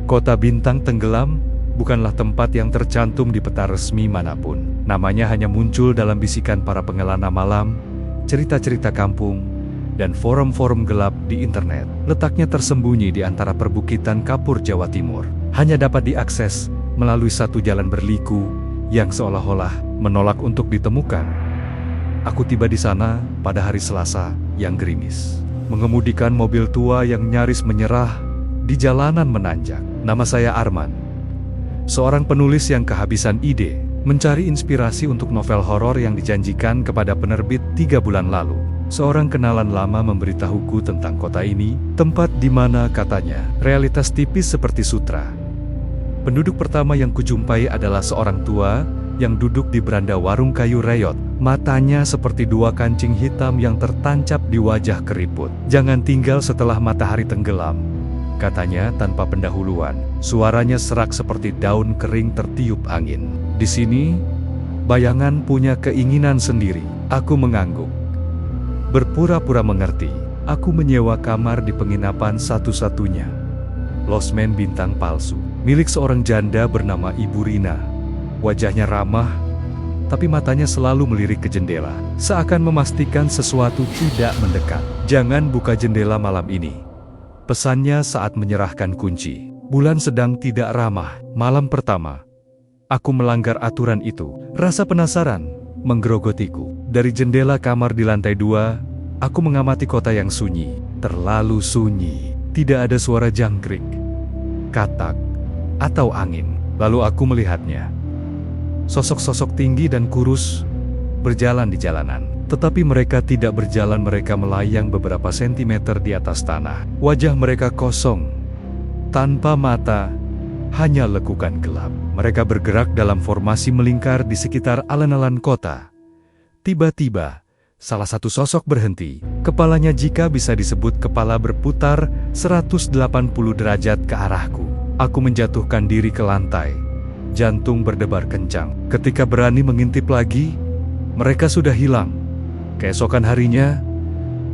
Kota bintang tenggelam bukanlah tempat yang tercantum di peta resmi manapun. Namanya hanya muncul dalam bisikan para pengelana malam, cerita-cerita kampung, dan forum-forum gelap di internet. Letaknya tersembunyi di antara perbukitan kapur Jawa Timur. Hanya dapat diakses melalui satu jalan berliku yang seolah-olah menolak untuk ditemukan. Aku tiba di sana pada hari Selasa yang gerimis, mengemudikan mobil tua yang nyaris menyerah di jalanan menanjak. Nama saya Arman, seorang penulis yang kehabisan ide, mencari inspirasi untuk novel horor yang dijanjikan kepada penerbit 3 bulan lalu. Seorang kenalan lama memberitahuku tentang kota ini, tempat di mana katanya realitas tipis seperti sutra. Penduduk pertama yang kujumpai adalah seorang tua yang duduk di beranda warung kayu reyot. Matanya seperti 2 kancing hitam yang tertancap di wajah keriput. "Jangan tinggal setelah matahari tenggelam," katanya tanpa pendahuluan. Suaranya serak seperti daun kering tertiup angin. "Di sini, bayangan punya keinginan sendiri." Aku mengangguk. Berpura-pura mengerti, aku menyewa kamar di penginapan satu-satunya. Losmen bintang palsu, milik seorang janda bernama Ibu Rina. Wajahnya ramah, tapi matanya selalu melirik ke jendela, seakan memastikan sesuatu tidak mendekat. "Jangan buka jendela malam ini," pesannya saat menyerahkan kunci. Bulan sedang tidak ramah. Malam pertama, aku melanggar aturan itu. Rasa penasaran menggerogotiku. Dari jendela kamar di lantai 2, aku mengamati kota yang sunyi. Terlalu sunyi. Tidak ada suara jangkrik, katak, atau angin. Lalu aku melihatnya. Sosok-sosok tinggi dan kurus berjalan di jalanan. Tetapi mereka tidak berjalan, mereka melayang beberapa sentimeter di atas tanah. Wajah mereka kosong, tanpa mata, hanya lekukan gelap. Mereka bergerak dalam formasi melingkar di sekitar alun-alun kota. Tiba-tiba, salah satu sosok berhenti. Kepalanya, jika bisa disebut kepala, berputar 180 derajat ke arahku. Aku menjatuhkan diri ke lantai. Jantung berdebar kencang. Ketika berani mengintip lagi, mereka sudah hilang. Keesokan harinya,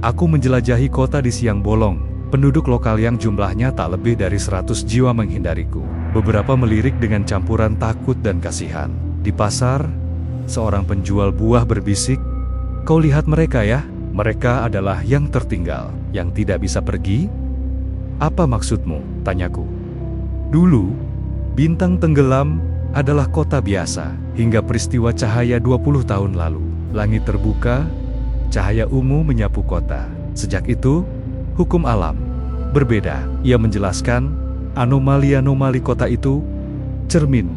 aku menjelajahi kota di siang bolong. Penduduk lokal yang jumlahnya tak lebih dari 100 jiwa menghindariku. Beberapa melirik dengan campuran takut dan kasihan. Di pasar, seorang penjual buah berbisik, "Kau lihat mereka ya? Mereka adalah yang tertinggal, yang tidak bisa pergi." "Apa maksudmu?" tanyaku. Dulu, bintang tenggelam adalah kota biasa, hingga peristiwa cahaya 20 tahun lalu. Langit terbuka, cahaya ungu menyapu kota. Sejak itu, hukum alam berbeda. Ia menjelaskan, anomali-anomali kota itu cermin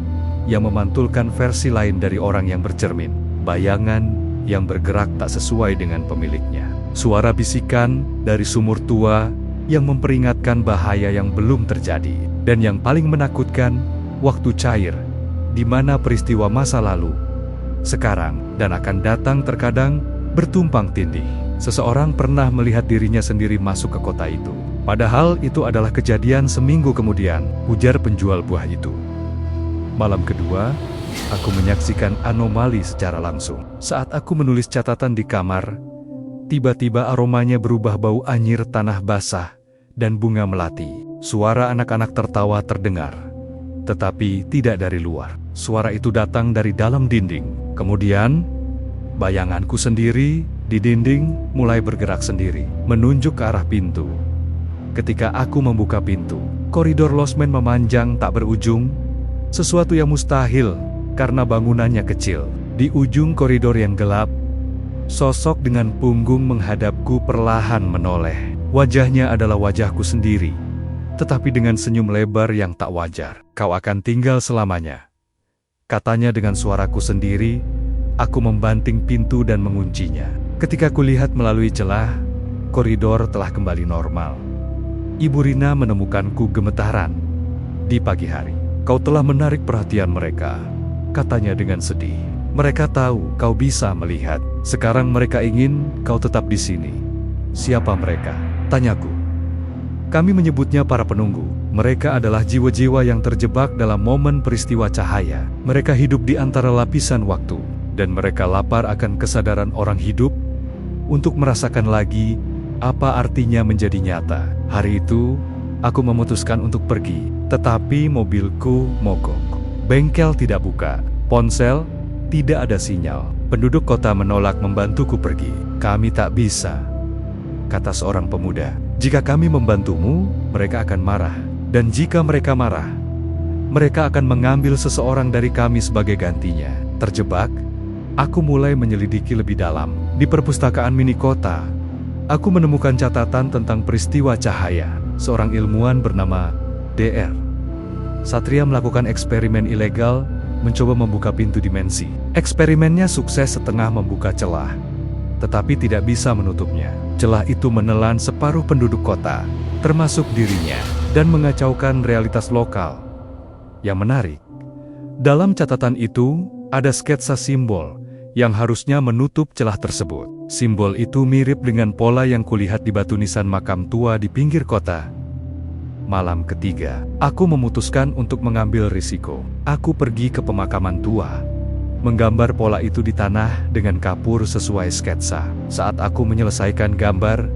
yang memantulkan versi lain dari orang yang bercermin. Bayangan yang bergerak tak sesuai dengan pemiliknya. Suara bisikan dari sumur tua yang memperingatkan bahaya yang belum terjadi. Dan yang paling menakutkan, waktu cair, di mana peristiwa masa lalu, sekarang, dan akan datang terkadang bertumpang tindih. Seseorang pernah melihat dirinya sendiri masuk ke kota itu. Padahal itu adalah kejadian seminggu kemudian, ujar penjual buah itu. Malam kedua, aku menyaksikan anomali secara langsung. Saat aku menulis catatan di kamar, tiba-tiba aromanya berubah bau anyir tanah basah dan bunga melati. Suara anak-anak tertawa terdengar, tetapi tidak dari luar. Suara itu datang dari dalam dinding. Kemudian, bayanganku sendiri di dinding mulai bergerak sendiri, menunjuk ke arah pintu. Ketika aku membuka pintu, koridor losmen memanjang tak berujung, sesuatu yang mustahil karena bangunannya kecil. Di ujung koridor yang gelap, sosok dengan punggung menghadapku perlahan menoleh. Wajahnya adalah wajahku sendiri, tetapi dengan senyum lebar yang tak wajar. "Kau akan tinggal selamanya," katanya dengan suaraku sendiri. Aku membanting pintu dan menguncinya. Ketika kulihat melalui celah, koridor telah kembali normal. Ibu Rina menemukanku gemetaran. "Di pagi hari, kau telah menarik perhatian mereka," katanya dengan sedih. "Mereka tahu kau bisa melihat. Sekarang mereka ingin kau tetap di sini." "Siapa mereka?" tanyaku. "Kami menyebutnya para penunggu. Mereka adalah jiwa-jiwa yang terjebak dalam momen peristiwa cahaya. Mereka hidup di antara lapisan waktu, dan mereka lapar akan kesadaran orang hidup untuk merasakan lagi apa artinya menjadi nyata. Hari itu, Aku memutuskan untuk pergi, tetapi mobilku mogok. Bengkel tidak buka, ponsel tidak ada sinyal. Penduduk kota menolak membantuku pergi. Kami tak bisa, kata seorang pemuda. Jika kami membantumu, mereka akan marah. Dan jika mereka marah, mereka akan mengambil seseorang dari kami sebagai gantinya. Terjebak, aku mulai menyelidiki lebih dalam. Di perpustakaan mini kota, aku menemukan catatan tentang peristiwa cahaya. Seorang ilmuwan bernama Dr. Satria melakukan eksperimen ilegal, mencoba membuka pintu dimensi. Eksperimennya sukses setengah membuka celah, tetapi tidak bisa menutupnya. Celah itu menelan separuh penduduk kota, termasuk dirinya, dan mengacaukan realitas lokal. Yang menarik, dalam catatan itu, ada sketsa simbol yang harusnya menutup celah tersebut. Simbol itu mirip dengan pola yang kulihat di batu nisan makam tua di pinggir kota. Malam ketiga, aku memutuskan untuk mengambil risiko. Aku pergi ke pemakaman tua, menggambar pola itu di tanah dengan kapur sesuai sketsa. Saat aku menyelesaikan gambar,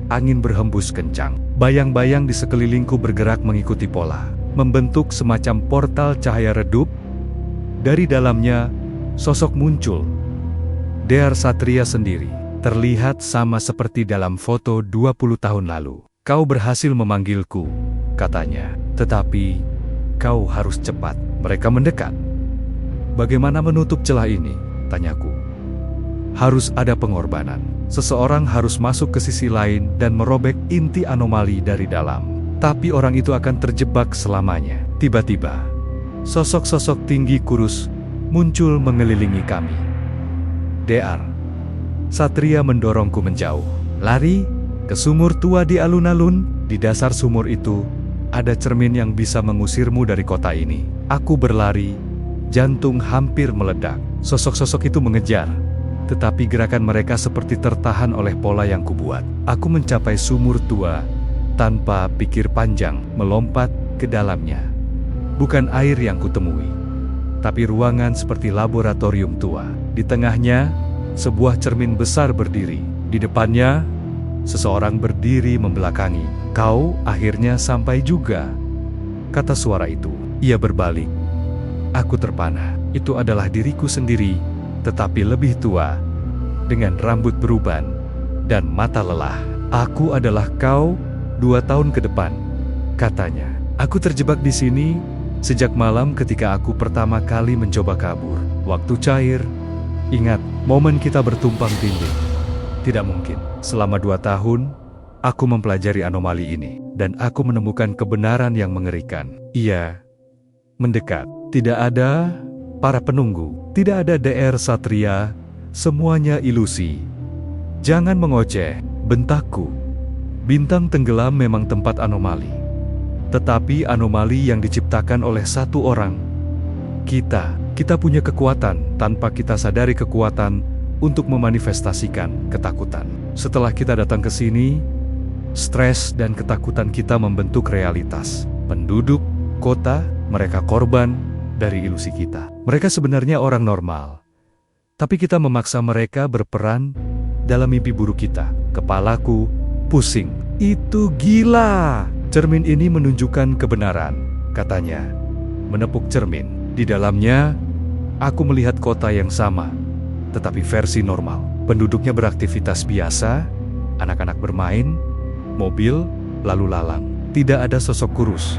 angin berhembus kencang. Bayang-bayang di sekelilingku bergerak mengikuti pola, membentuk semacam portal cahaya redup. Dari dalamnya, sosok muncul. Dr. Satria sendiri, terlihat sama seperti dalam foto 20 tahun lalu. Kau berhasil memanggilku, katanya. Tetapi, kau harus cepat. Mereka mendekat. Bagaimana menutup celah ini? Tanyaku. Harus ada pengorbanan. Seseorang harus masuk ke sisi lain dan merobek inti anomali dari dalam. Tapi orang itu akan terjebak selamanya. Tiba-tiba, sosok-sosok tinggi kurus muncul mengelilingi kami. Dr. Satria mendorongku menjauh. Lari ke sumur tua di alun-alun. Di dasar sumur itu, ada cermin yang bisa mengusirmu dari kota ini. Aku berlari, jantung hampir meledak. Sosok-sosok itu mengejar, tetapi gerakan mereka seperti tertahan oleh pola yang kubuat. Aku mencapai sumur tua tanpa pikir panjang, melompat ke dalamnya. Bukan air yang kutemui, tapi ruangan seperti laboratorium tua. Di tengahnya, sebuah cermin besar berdiri. Di depannya, seseorang berdiri membelakangi. Kau akhirnya sampai juga, kata suara itu. Ia berbalik. Aku terpana. Itu adalah diriku sendiri, tetapi lebih tua, dengan rambut beruban dan mata lelah. Aku adalah kau 2 tahun ke depan, katanya. Aku terjebak di sini sejak malam ketika aku pertama kali mencoba kabur. Waktu cair. Ingat, momen kita bertumpang tindih. Tidak mungkin. Selama 2 tahun, aku mempelajari anomali ini, dan aku menemukan kebenaran yang mengerikan. Ia mendekat. Tidak ada para penunggu, tidak ada Dr. Satria, semuanya ilusi. Jangan mengoceh, bentakku. Bintang tenggelam memang tempat anomali. Tetapi anomali yang diciptakan oleh satu orang. Kita punya kekuatan tanpa kita sadari kekuatan untuk memanifestasikan ketakutan. Setelah kita datang ke sini, stres dan ketakutan kita membentuk realitas. Penduduk kota, mereka korban dari ilusi kita. Mereka sebenarnya orang normal, tapi kita memaksa mereka berperan dalam mimpi buruk kita. Kepalaku pusing. Itu gila. Cermin ini menunjukkan kebenaran, katanya. Menepuk cermin. Di dalamnya, aku melihat kota yang sama, tetapi versi normal. Penduduknya beraktivitas biasa, anak-anak bermain, mobil, lalu lalang. Tidak ada sosok kurus,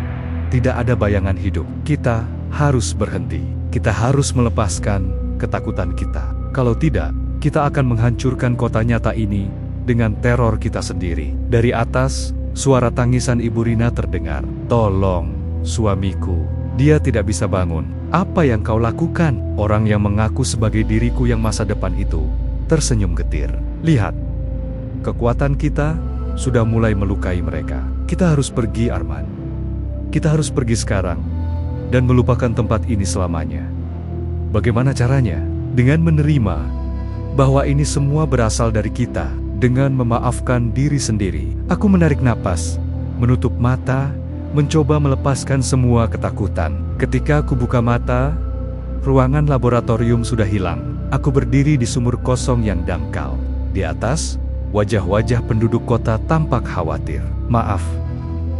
tidak ada bayangan hidup. Kita harus berhenti. Kita harus melepaskan ketakutan kita. Kalau tidak, kita akan menghancurkan kota nyata ini dengan teror kita sendiri. Dari atas, suara tangisan Ibu Rina terdengar. Tolong, suamiku. Dia tidak bisa bangun. Apa yang kau lakukan? Orang yang mengaku sebagai diriku yang masa depan itu tersenyum getir. Lihat, kekuatan kita sudah mulai melukai mereka. Kita harus pergi, Arman. Kita harus pergi sekarang dan melupakan tempat ini selamanya. Bagaimana caranya? Dengan menerima bahwa ini semua berasal dari kita, dengan memaafkan diri sendiri. Aku menarik napas, menutup mata, mencoba melepaskan semua ketakutan. Ketika aku buka mata, ruangan laboratorium sudah hilang. Aku berdiri di sumur kosong yang dangkal. Di atas, wajah-wajah penduduk kota tampak khawatir. Maaf,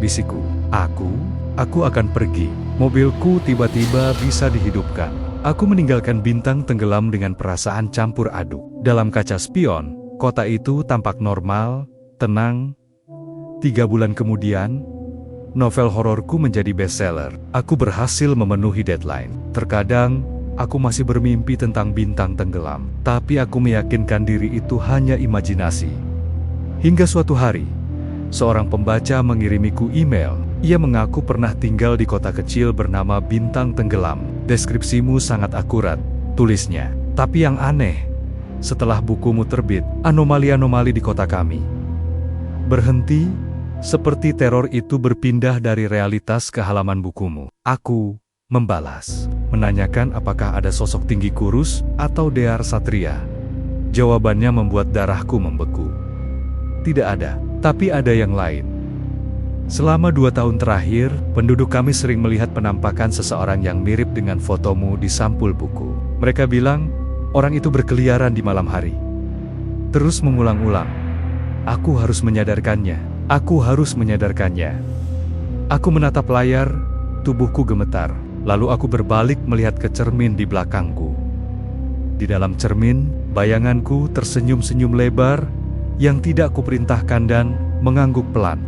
bisikku. Aku akan pergi. Mobilku tiba-tiba bisa dihidupkan. Aku meninggalkan bintang tenggelam dengan perasaan campur aduk. Dalam kaca spion, kota itu tampak normal, tenang. 3 bulan kemudian, novel hororku menjadi bestseller. Aku berhasil memenuhi deadline. Terkadang, aku masih bermimpi tentang bintang tenggelam. Tapi aku meyakinkan diri itu hanya imajinasi. Hingga suatu hari, seorang pembaca mengirimiku email. Ia mengaku pernah tinggal di kota kecil bernama Bintang Tenggelam. Deskripsimu sangat akurat, tulisnya. Tapi yang aneh, setelah bukumu terbit, anomali-anomali di kota kami berhenti, seperti teror itu berpindah dari realitas ke halaman bukumu. Aku membalas, menanyakan apakah ada sosok tinggi kurus atau Dear Satria. Jawabannya membuat darahku membeku. Tidak ada, tapi ada yang lain. Selama 2 tahun terakhir, penduduk kami sering melihat penampakan seseorang yang mirip dengan fotomu di sampul buku. Mereka bilang, orang itu berkeliaran di malam hari. Terus mengulang-ulang. Aku harus menyadarkannya. Aku menatap layar, tubuhku gemetar. Lalu aku berbalik melihat ke cermin di belakangku. Di dalam cermin, bayanganku tersenyum-senyum lebar, yang tidak kuperintahkan dan mengangguk pelan.